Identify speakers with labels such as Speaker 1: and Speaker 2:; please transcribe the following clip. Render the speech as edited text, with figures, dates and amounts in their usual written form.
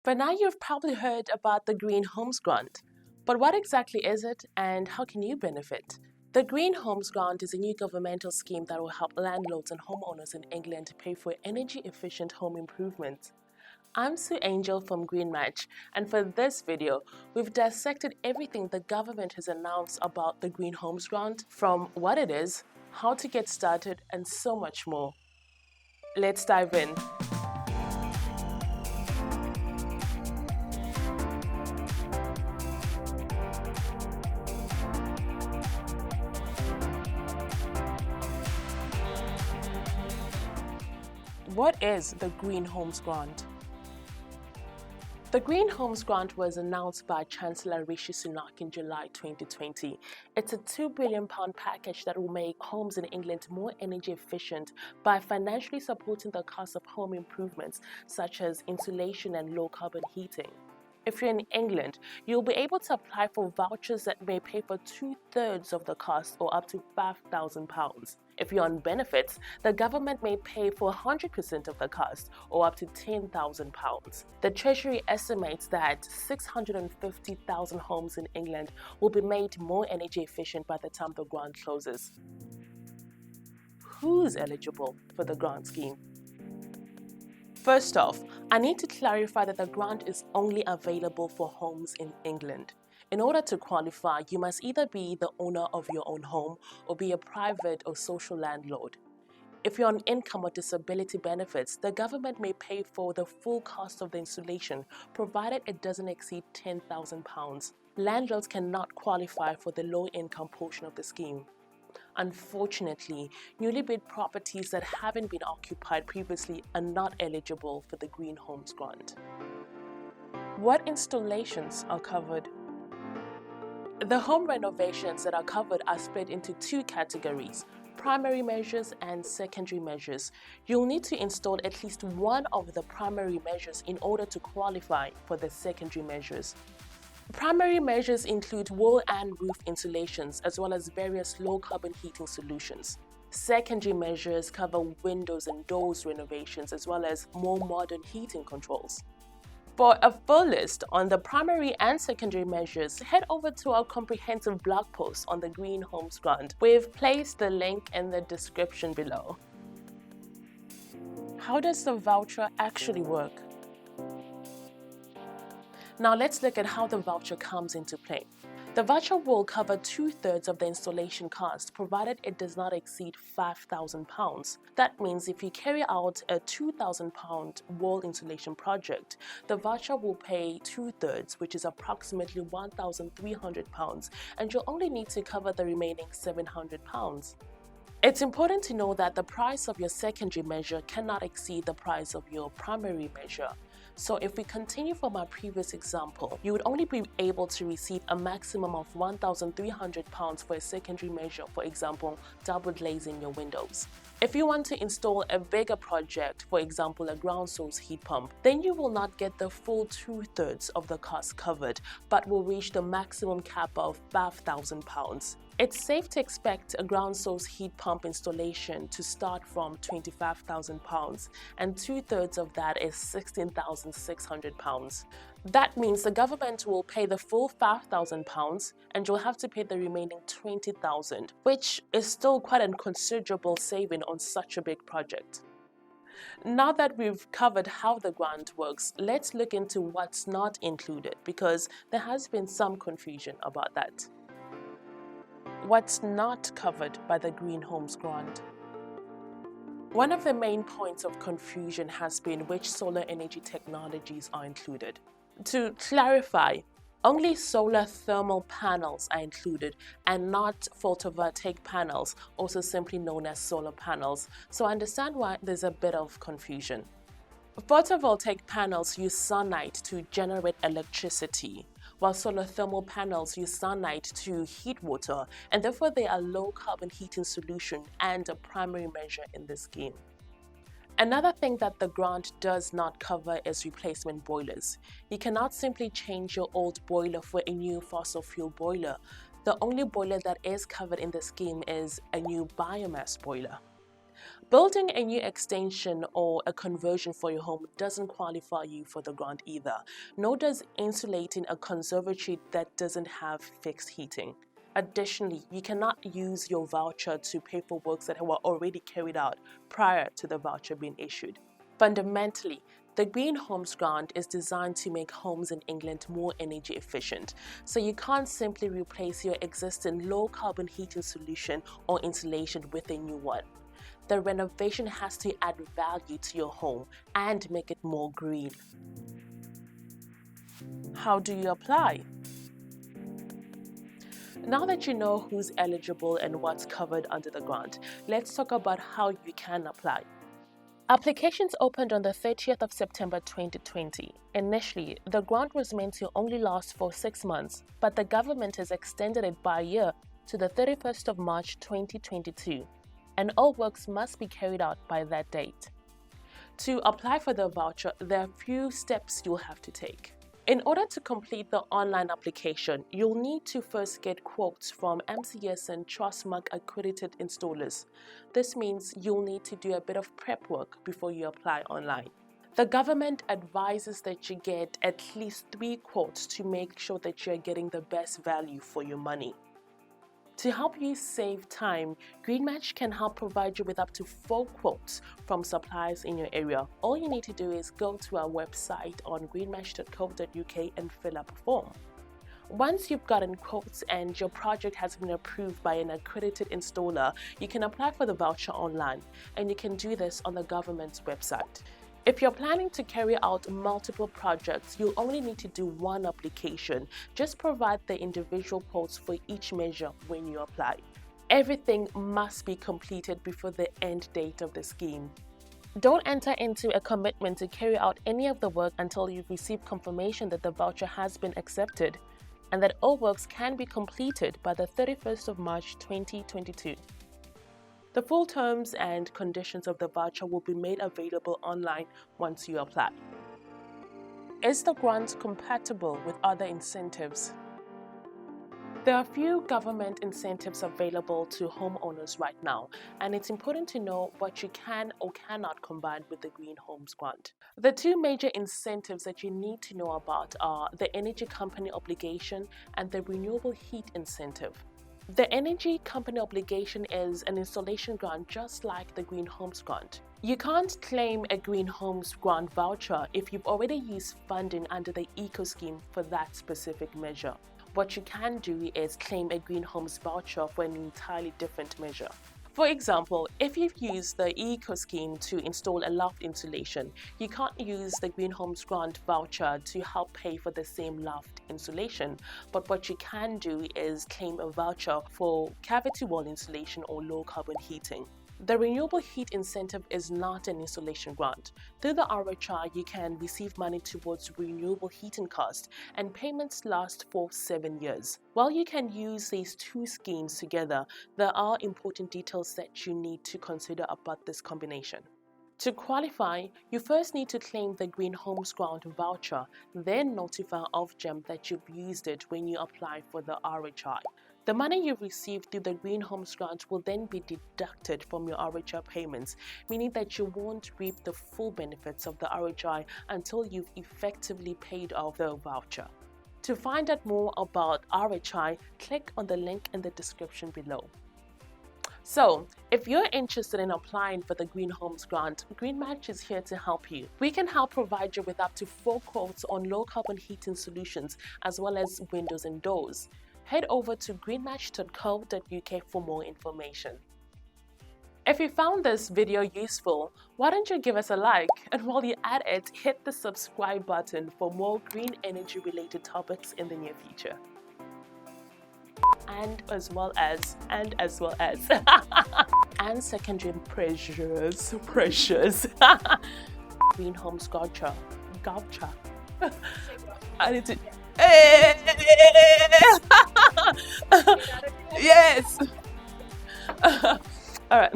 Speaker 1: By now, you've probably heard about the Green Homes Grant. But what exactly is it and how can you benefit? The Green Homes Grant is a new governmental scheme that will help landlords and homeowners in England pay for energy-efficient home improvements. I'm Sue Angel from GreenMatch, and for this video, we've dissected everything the government has announced about the Green Homes Grant, from what it is, how to get started, and so much more. Let's dive in. What is the Green Homes Grant? The Green Homes Grant was announced by Chancellor Rishi Sunak in July 2020. It's a £2 billion package that will make homes in England more energy efficient by financially supporting the cost of home improvements such as insulation and low carbon heating. If you're in England, you'll be able to apply for vouchers that may pay for 2/3 of the cost or up to £5,000. If you're on benefits, the government may pay for 100% of the cost or up to £10,000. The Treasury estimates that 650,000 homes in England will be made more energy efficient by the time the grant closes. Who's eligible for the grant scheme? First off, I need to clarify that the grant is only available for homes in England. In order to qualify, you must either be the owner of your own home or be a private or social landlord. If you're on income or disability benefits, the government may pay for the full cost of the installation, provided it doesn't exceed £10,000. Landlords cannot qualify for the low-income portion of the scheme. Unfortunately, newly built properties that haven't been occupied previously are not eligible for the Green Homes Grant. What installations are covered? The home renovations that are covered are split into two categories: primary measures and secondary measures. You'll need to install at least one of the primary measures in order to qualify for the secondary measures. Primary measures include wall and roof insulations, as well as various low-carbon heating solutions. Secondary measures cover windows and doors renovations, as well as more modern heating controls. For a full list on the primary and secondary measures, head over to our comprehensive blog post on the Green Homes Grant. We've placed the link in the description below. How does the voucher actually work? Now let's look at how the voucher comes into play. The voucher will cover 2/3 of the installation cost, provided it does not exceed £5,000. That means if you carry out a £2,000 wall insulation project, the voucher will pay 2/3, which is approximately £1,300, and you'll only need to cover the remaining £700. It's important to know that the price of your secondary measure cannot exceed the price of your primary measure. So if we continue from our previous example, you would only be able to receive a maximum of £1,300 for a secondary measure, for example, double glazing your windows. If you want to install a bigger project, for example, a ground source heat pump, then you will not get the full 2/3 of the cost covered, but will reach the maximum cap of £5,000. It's safe to expect a ground source heat pump installation to start from £25,000, and 2/3 of that is £16,600. That means the government will pay the full £5,000 and you'll have to pay the remaining £20,000, which is still quite a considerable saving on such a big project. Now that we've covered how the grant works, let's look into what's not included, because there has been some confusion about that. What's not covered by the Green Homes Grant? One of the main points of confusion has been which solar energy technologies are included. To clarify, only solar thermal panels are included and not photovoltaic panels, also simply known as solar panels, so I understand why there's a bit of confusion. Photovoltaic panels use sunlight to generate electricity, while solar thermal panels use sunlight to heat water, and therefore they are low carbon heating solution and a primary measure in this scheme. Another thing that the grant does not cover is replacement boilers. You cannot simply change your old boiler for a new fossil fuel boiler. The only boiler that is covered in the scheme is a new biomass boiler. Building a new extension or a conversion for your home doesn't qualify you for the grant either, nor does insulating a conservatory that doesn't have fixed heating. Additionally, you cannot use your voucher to pay for works that were already carried out prior to the voucher being issued. Fundamentally, the Green Homes Grant is designed to make homes in England more energy efficient, so you can't simply replace your existing low-carbon heating solution or insulation with a new one. The renovation has to add value to your home and make it more green. How do you apply? Now that you know who's eligible and what's covered under the grant, let's talk about how you can apply. Applications opened on the 30th of September 2020. Initially, the grant was meant to only last for 6 months, but the government has extended it by a year to the 31st of March 2022, and all works must be carried out by that date. To apply for the voucher, there are a few steps you'll have to take. In order to complete the online application, you'll need to first get quotes from MCS and Trustmark accredited installers. This means you'll need to do a bit of prep work before you apply online. The government advises that you get at least 3 quotes to make sure that you're getting the best value for your money. To help you save time, GreenMatch can help provide you with up to 4 quotes from suppliers in your area. All you need to do is go to our website on greenmatch.co.uk and fill up a form. Once you've gotten quotes and your project has been approved by an accredited installer, you can apply for the voucher online, and you can do this on the government's website. If you're planning to carry out multiple projects, you'll only need to do 1 application. Just provide the individual quotes for each measure when you apply. Everything must be completed before the end date of the scheme. Don't enter into a commitment to carry out any of the work until you've received confirmation that the voucher has been accepted and that all works can be completed by the 31st of March 2022. The full terms and conditions of the voucher will be made available online once you apply. Is the grant compatible with other incentives? There are a few government incentives available to homeowners right now, and it's important to know what you can or cannot combine with the Green Homes Grant. The 2 major incentives that you need to know about are the Energy Company Obligation and the Renewable Heat Incentive. The Energy Company Obligation is an installation grant just like the Green Homes Grant. You can't claim a Green Homes Grant voucher if you've already used funding under the Eco Scheme for that specific measure. What you can do is claim a Green Homes voucher for an entirely different measure. For example, if you've used the Eco Scheme to install a loft insulation, you can't use the Green Homes Grant voucher to help pay for the same loft insulation. But what you can do is claim a voucher for cavity wall insulation or low carbon heating. The Renewable Heat Incentive is not an installation grant. Through the RHI, you can receive money towards renewable heating costs, and payments last for 7 years. While you can use these 2 schemes together, there are important details that you need to consider about this combination. To qualify, you first need to claim the Green Homes Grant voucher, then notify Ofgem that you've used it when you apply for the RHI. The money you've received through the Green Homes Grant will then be deducted from your RHI payments, meaning that you won't reap the full benefits of the RHI until you've effectively paid off the voucher. To find out more about RHI, click on the link in the description below. So, if you're interested in applying for the Green Homes Grant, GreenMatch is here to help you. We can help provide you with up to 4 quotes on low-carbon heating solutions, as well as windows and doors. Head over to greenmatch.co.uk for more information. If you found this video useful, why don't you give us a like, and while you're at it, hit the subscribe button for more green energy related topics in the near future. And as well as and secondary pressures Green Homes Voucher. I need to yes. All right.